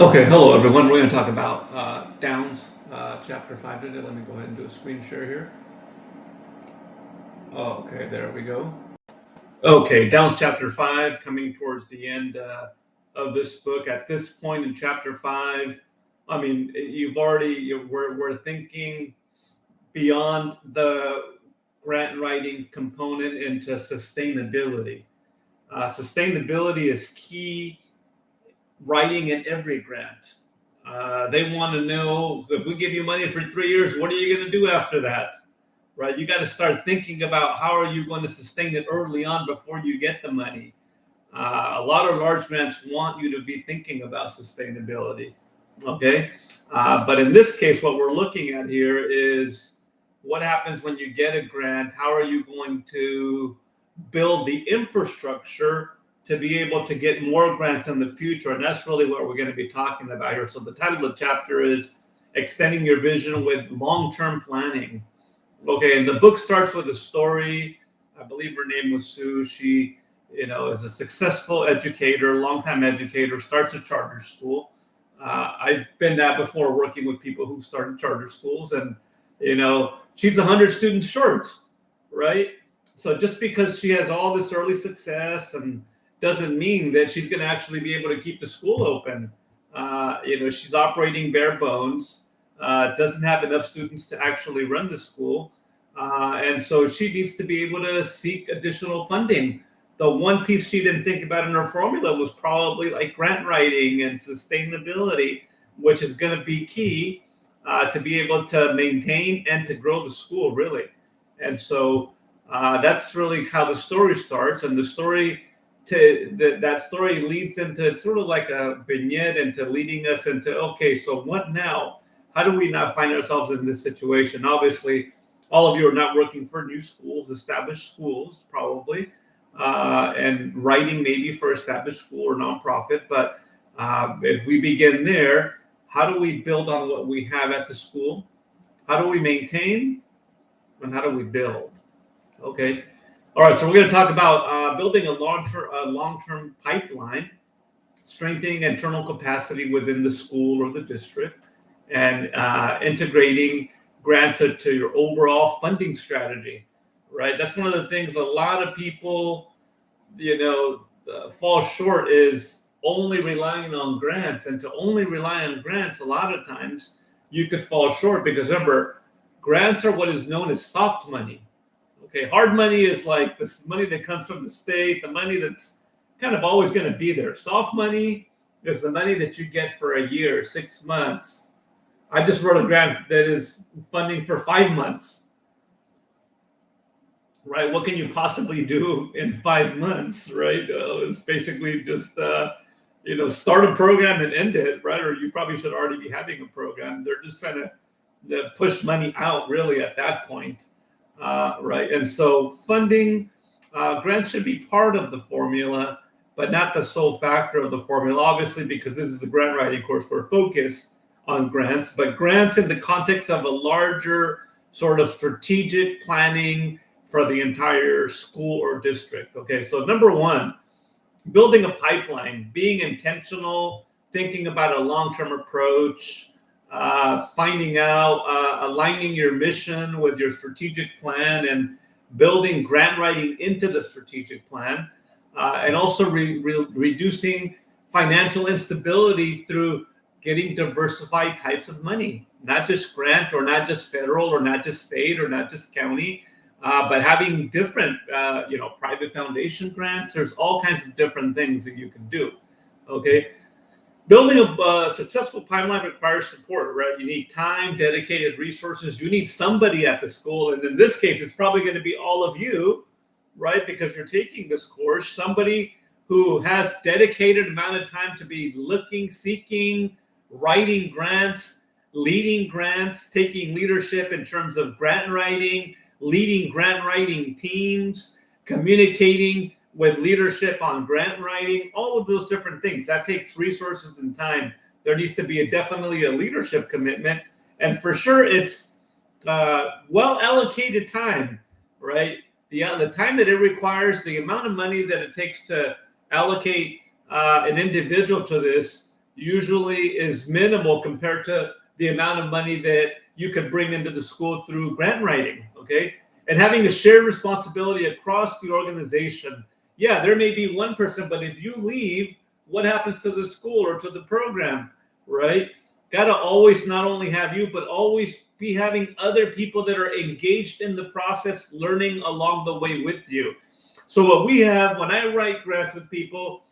Okay, hello everyone. We're going to talk about Downs chapter 5 today. Let me go ahead and do a screen share here. Oh, okay, there we go. Okay, Downs chapter 5, coming towards the end of this book. At this point in chapter 5, I mean, we're thinking beyond the grant writing component into sustainability. Sustainability is key writing in every grant. They want to know if we give you money for 3 years, what are you going to do after that? Right? You got to start thinking about how are you going to sustain it early on before you get the money. A lot of large grants want you to be thinking about sustainability. Okay. But in this case, what we're looking at here is what happens when you get a grant? How are you going to build the infrastructure to be able to get more grants in the future? And that's really what we're going to be talking about here. So the title of the chapter is Extending Your Vision with Long-Term Planning. Okay, and the book starts with a story. I believe her name was Sue. She, is a successful educator, longtime educator, starts a charter school. I've been that before, working with people who started charter schools, and she's 100 students short, right? So just because she has all this early success and doesn't mean that she's going to actually be able to keep the school open. She's operating bare bones, doesn't have enough students to actually run the school. And so she needs to be able to seek additional funding. The one piece she didn't think about in her formula was probably like grant writing and sustainability, which is going to be key to be able to maintain and to grow the school, really. And so that's really how the story starts. And the story that story leads into, it's sort of like a vignette into leading us into, okay, so what now? How do we not find ourselves in this situation? Obviously, all of you are not working for new schools, established schools, probably, and writing maybe for established school or nonprofit. But if we begin there, how do we build on what we have at the school? How do we maintain? And how do we build? Okay. All right. So we're going to talk about building a long-term pipeline, strengthening internal capacity within the school or the district, and integrating grants into your overall funding strategy. Right. That's one of the things a lot of people, fall short is only relying on grants, and to only rely on grants, a lot of times you could fall short because remember, grants are what is known as soft money. Okay, hard money is like this money that comes from the state, the money that's kind of always going to be there. Soft money is the money that you get for a year, 6 months. I just wrote a grant that is funding for 5 months, right? What can you possibly do in 5 months, right? It's basically just, start a program and end it, right? Or you probably should already be having a program. They're just trying to push money out, really, at that point. Right? And so funding grants should be part of the formula, but not the sole factor of the formula. Obviously, because this is a grant writing course, we're focused on grants, but grants in the context of a larger sort of strategic planning for the entire school or district. Okay, so number one, building a pipeline, being intentional, thinking about a long-term approach, finding out, aligning your mission with your strategic plan, and building grant writing into the strategic plan, and also reducing financial instability through getting diversified types of money, not just grant or not just federal or not just state or not just county, but having different, private foundation grants. There's all kinds of different things that you can do. Okay. Building a successful pipeline requires support, right? You need time, dedicated resources. You need somebody at the school. And in this case, it's probably going to be all of you, right? Because you're taking this course, somebody who has dedicated amount of time to be looking, seeking, writing grants, leading grants, taking leadership in terms of grant writing, leading grant writing teams, communicating with leadership on grant writing, all of those different things. That takes resources and time. There needs to be definitely a leadership commitment. And for sure, it's well allocated time, right? The time that it requires, the amount of money that it takes to allocate an individual to this usually is minimal compared to the amount of money that you could bring into the school through grant writing. Okay. And having a shared responsibility across the organization. Yeah, there may be one person, but if you leave, what happens to the school or to the program, right? Got to always not only have you, but always be having other people that are engaged in the process, learning along the way with you. So what we have when I write grants with people,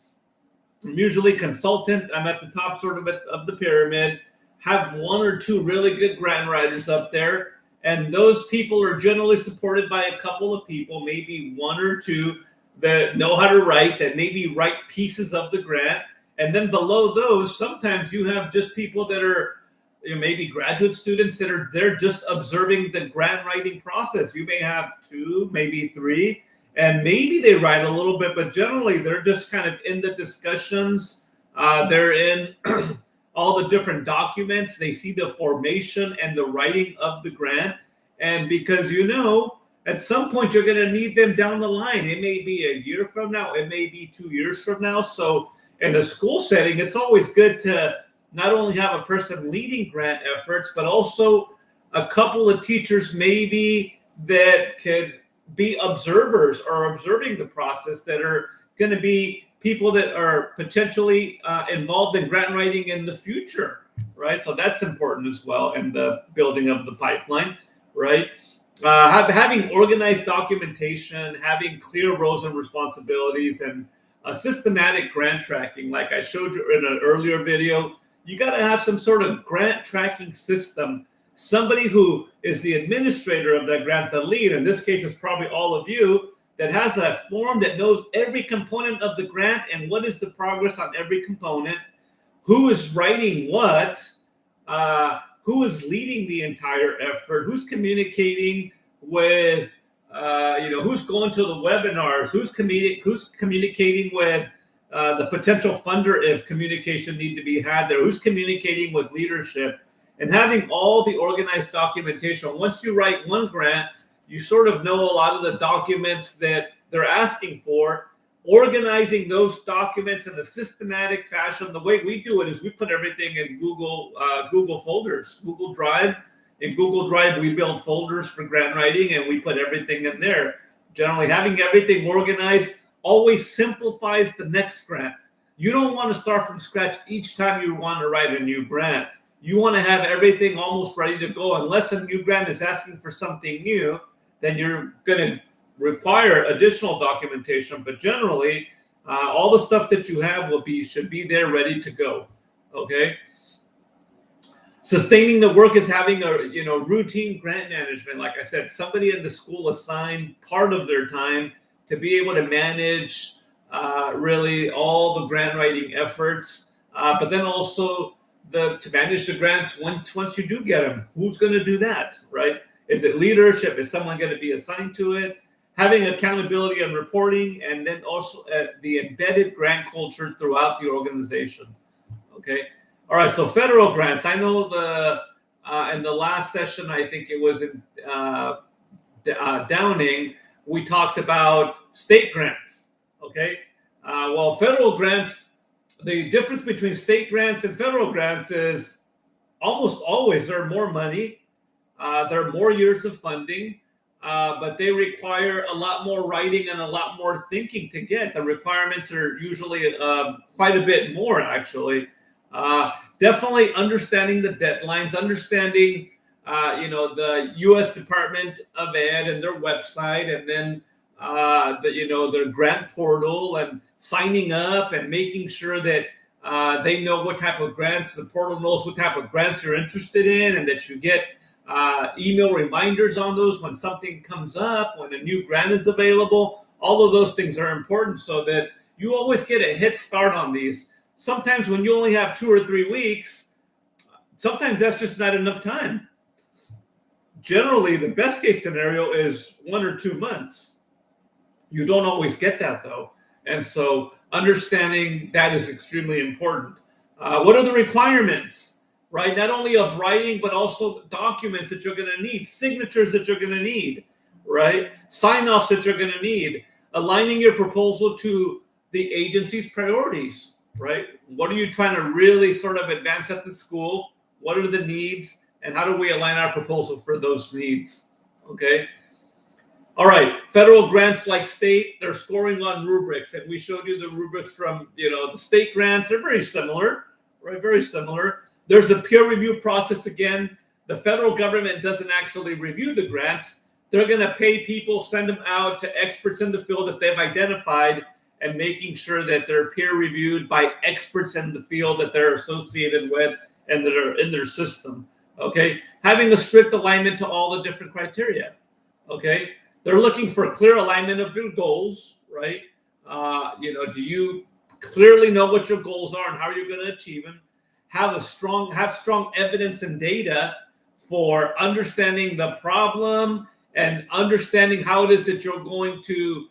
I'm usually consultant. I'm at the top sort of the pyramid, have one or two really good grant writers up there. And those people are generally supported by a couple of people, maybe one or two that know how to write, that maybe write pieces of the grant. And then below those, sometimes you have just people that are maybe graduate students that are they're just observing the grant writing process. You may have two, maybe three, and maybe they write a little bit, but generally they're just kind of in the discussions. They're in all the different documents. They see the formation and the writing of the grant. And because at some point you're going to need them down the line. It may be a year from now. It may be 2 years from now. So in a school setting, it's always good to not only have a person leading grant efforts, but also a couple of teachers maybe that could be observers or observing the process, that are going to be people that are potentially involved in grant writing in the future, right? So that's important as well in the building of the pipeline, right? Having organized documentation, having clear roles and responsibilities, and a systematic grant tracking, like I showed you in an earlier video. You got to have some sort of grant tracking system. Somebody who is the administrator of that grant, the lead, in this case, is probably all of you, that has a form that knows every component of the grant and what is the progress on every component, who is writing what, who is leading the entire effort, who's communicating with, who's going to the webinars, who's communicating with the potential funder if communication need to be had there, who's communicating with leadership, and having all the organized documentation. Once you write one grant, you sort of know a lot of the documents that they're asking for. Organizing those documents in a systematic fashion. The way we do it is we put everything in Google folders, Google Drive. In Google Drive, we build folders for grant writing, and we put everything in there. Generally, having everything organized always simplifies the next grant. You don't want to start from scratch each time you want to write a new grant. You want to have everything almost ready to go. Unless a new grant is asking for something new, then you're going to require additional documentation. But generally, all the stuff that you have should be there ready to go. Okay. Sustaining the work is having a routine grant management. Like I said, somebody in the school assigned part of their time to be able to manage really all the grant writing efforts, but then also to manage the grants once you do get them. Who's going to do that, right? Is it leadership? Is someone going to be assigned to it? Having accountability and reporting, and then also the embedded grant culture throughout the organization. Okay. All right. So federal grants. I know in the last session, I think it was in Downing, we talked about state grants. Okay. Well, federal grants. The difference between state grants and federal grants is almost always there are more money. There are more years of funding, but they require a lot more writing and a lot more thinking to get. The requirements are usually quite a bit more, actually. Definitely understanding the deadlines, understanding, the U.S. Department of Ed and their website, and then their grant portal, and signing up and making sure that they know what type of grants, the portal knows what type of grants you're interested in, and that you get email reminders on those when something comes up, when a new grant is available. All of those things are important so that you always get a head start on these. Sometimes when you only have 2 or 3 weeks, sometimes that's just not enough time. Generally, the best case scenario is 1 or 2 months. You don't always get that, though. And so understanding that is extremely important. What are the requirements, right? Not only of writing, but also documents that you're going to need, signatures that you're going to need, right? Sign-offs that you're going to need, aligning your proposal to the agency's priorities. right? What are you trying to really sort of advance at the school? What are the needs? And how do we align our proposal for those needs? Okay. All right. Federal grants like state, they're scoring on rubrics. And we showed you the rubrics from, the state grants. They're very similar, right? Very similar. There's a peer review process again. The federal government doesn't actually review the grants. They're going to pay people, send them out to experts in the field that they've identified, and making sure that they're peer reviewed by experts in the field that they're associated with and that are in their system. Okay. Having a strict alignment to all the different criteria. Okay. They're looking for clear alignment of your goals, right? Do you clearly know what your goals are and how you're going to achieve them? Have strong evidence and data for understanding the problem and understanding how it is that you're going to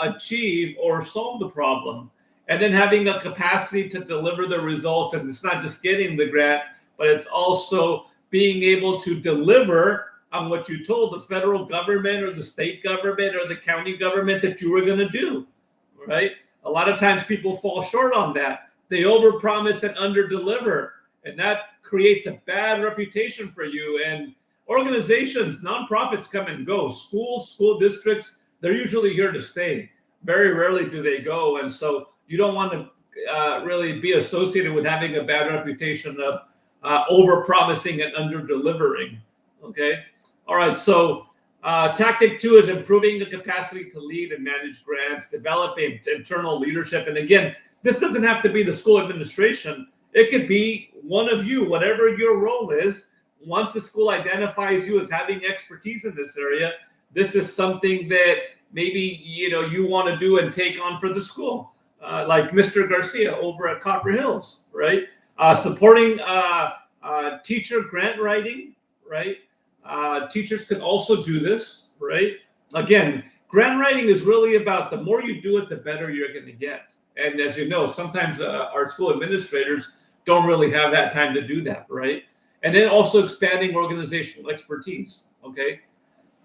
achieve or solve the problem. And then having a capacity to deliver the results. And it's not just getting the grant, but it's also being able to deliver on what you told the federal government or the state government or the county government that you were going to do, right? A lot of times people fall short on that. They overpromise and underdeliver, and that creates a bad reputation for you. And organizations, nonprofits come and go. Schools, school districts, they're usually here to stay. Very rarely do they go. And so you don't want to really be associated with having a bad reputation of overpromising and underdelivering, okay? All right, so tactic 2 is improving the capacity to lead and manage grants, developing internal leadership. And again, this doesn't have to be the school administration. It could be one of you, whatever your role is. Once the school identifies you as having expertise in this area, this is something that maybe you want to do and take on for the school, like Mr. Garcia over at Copper Hills, right? Supporting teacher grant writing, right? Teachers can also do this, right? Again, grant writing is really about the more you do it, the better you're going to get. And as you know, sometimes our school administrators don't really have that time to do that, right? And then also expanding organizational expertise, okay?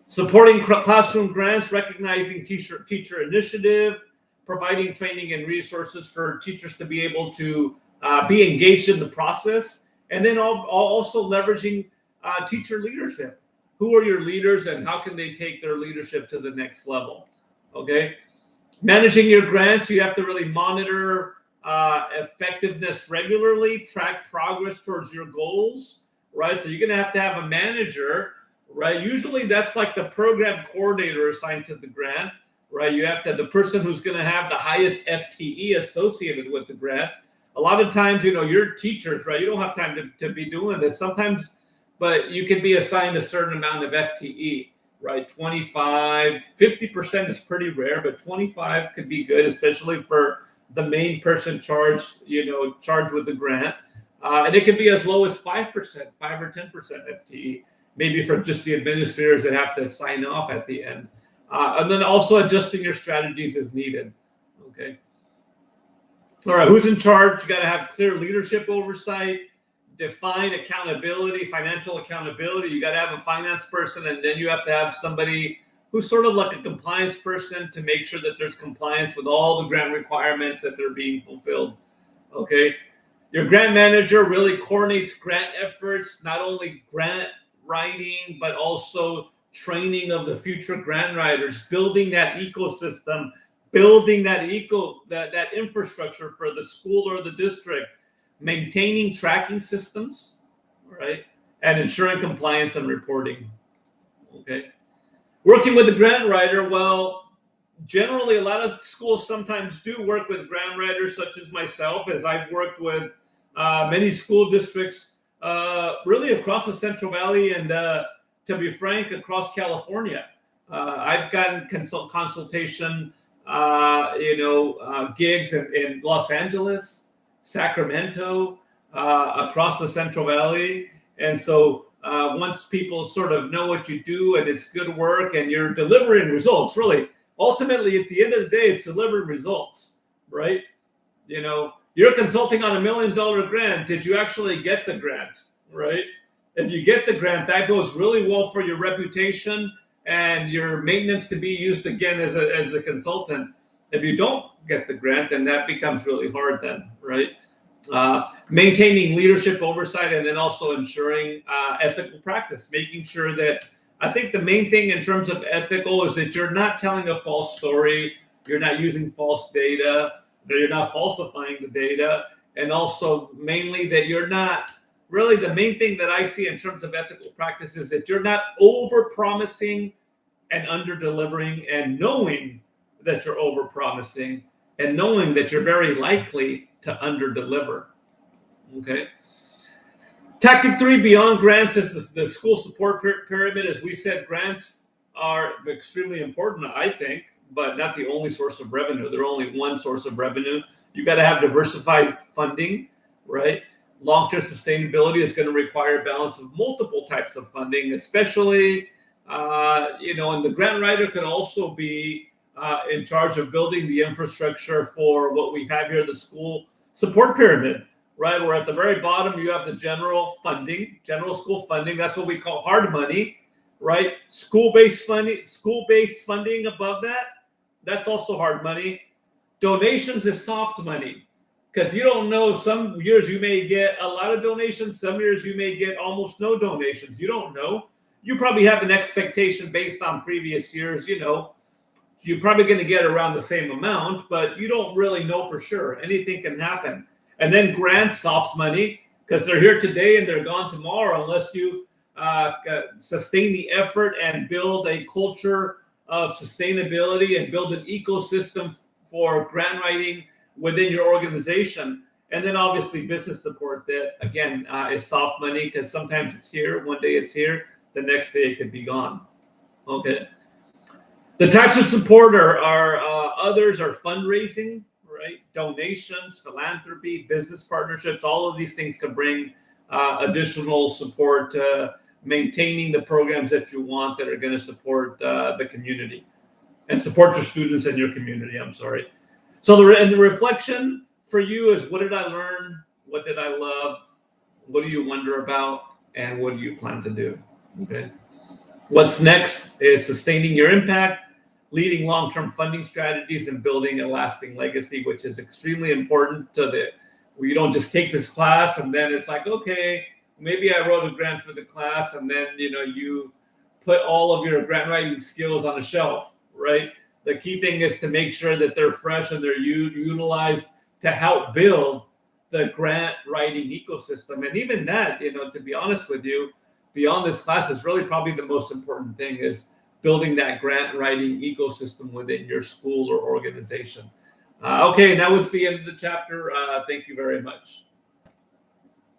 Supporting classroom grants, recognizing teacher initiative, providing training and resources for teachers to be able to be engaged in the process, and then also leveraging teacher leadership. Who are your leaders and how can they take their leadership to the next level? Okay. Managing your grants, you have to really monitor effectiveness regularly, track progress towards your goals, right? So you're going to have a manager, right? Usually that's like the program coordinator assigned to the grant, right? You have to have the person who's going to have the highest FTE associated with the grant. A lot of times, your teachers, right? You don't have time to be doing this sometimes, but you can be assigned a certain amount of FTE, right? 25, 50% is pretty rare, but 25 could be good, especially for the main person charged with the grant. And it could be as low as 5%, 5 or 10% FTE, maybe for just the administrators that have to sign off at the end. And then also adjusting your strategies as needed, okay? All right, who's in charge? You got to have clear leadership oversight, define accountability, financial accountability. You got to have a finance person, and then you have to have somebody who's sort of like a compliance person to make sure that there's compliance with all the grant requirements, that they're being fulfilled, okay? Your grant manager really coordinates grant efforts, not only grant writing, but also training of the future grant writers, building that ecosystem, building that infrastructure for the school or the district, maintaining tracking systems, right? And ensuring compliance and reporting, okay? Working with the grant writer, well, generally a lot of schools sometimes do work with grant writers such as myself, as I've worked with many school districts really across the Central Valley and to be frank, across California. I've gotten consultation, gigs in Los Angeles, Sacramento, across the Central Valley. And so once people sort of know what you do and it's good work and you're delivering results, really, ultimately at the end of the day, it's delivering results, right? You're consulting on $1 million grant. Did you actually get the grant, right? If you get the grant, that goes really well for your reputation and your maintenance to be used again as a consultant. If you don't get the grant, then that becomes really hard then, right? Maintaining leadership oversight, and then also ensuring ethical practice, making sure that, I think the main thing in terms of ethical is that you're not telling a false story, you're not using false data, that you're not falsifying the data, and also mainly that you're not really, the main thing that I see in terms of ethical practice is that you're not over promising and under delivering, and knowing that you're over promising and knowing that you're very likely to under deliver. Okay. Tactic 3, beyond grants, is the school support pyramid. As we said, grants are extremely important, I think, but not the only source of revenue. They're only one source of revenue. You got to have diversified funding, right? Long-term sustainability is going to require a balance of multiple types of funding, especially, and the grant writer could also be in charge of building the infrastructure for what we have here, the school support pyramid, right? Where at the very bottom, you have the general school funding. That's what we call hard money, right? School-based funding above that, that's also hard money. Donations is soft money, because you don't know, some years you may get a lot of donations, some years you may get almost no donations. You don't know. You probably have an expectation based on previous years, you're probably going to get around the same amount, but you don't really know for sure. Anything can happen. And then grants, soft money, because they're here today and they're gone tomorrow, unless you sustain the effort and build a culture of sustainability and build an ecosystem for grant writing within your organization. And then obviously business support, that again is soft money, because sometimes it's here, one day it's here, the next day it could be gone. Okay. The types of support are others are fundraising, right? Donations, philanthropy, business partnerships. All of these things can bring additional support to maintaining the programs that you want that are going to support the community and support your students and your community. I'm sorry. So the reflection for you is, what did I learn? What did I love? What do you wonder about? And what do you plan to do? Okay. What's next is sustaining your impact, leading long-term funding strategies, and building a lasting legacy, which is extremely important where you don't just take this class and then it's like, okay, maybe I wrote a grant for the class, and then, you put all of your grant writing skills on a shelf, right? The key thing is to make sure that they're fresh and they're utilized to help build the grant writing ecosystem. And even that, to be honest with you, beyond this class is really probably the most important thing, is building that grant writing ecosystem within your school or organization. Okay, that was the end of the chapter. Thank you very much.